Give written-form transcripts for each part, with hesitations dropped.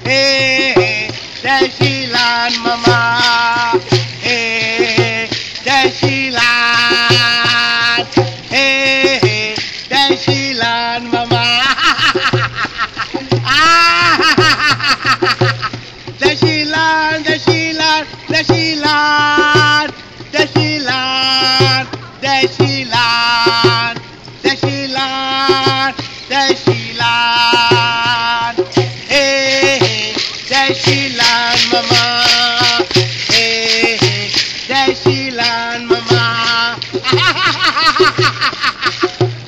Hey, jai Shri Ram Mama. Hey, jai Shri Ram. Hey, jai Shri Ram Mama. Jai Shri Ram, Jai Shri Ram, Jai Shri Ram, Jai Shri Ram, Jai Shri Ram, Jai Shri Ram, Jai Shri Ram. Hey, Jai Shri Ram Mama. Hey, Jai Shri Ram Mama.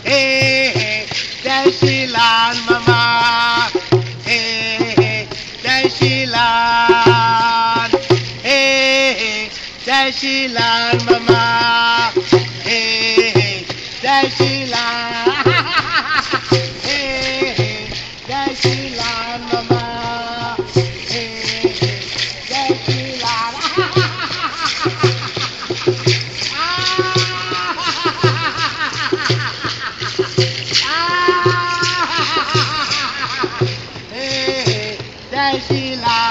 Hey, Jai Shri Ram Mama. Hey, Jai Shri Ram. Hey, Jai Shri Ram Mama. Hey, Jai Shri Ram. Hey, Jai Shri Ram Mama. Hey, Jai Shri Ram. Hey, Jai Shri Ram.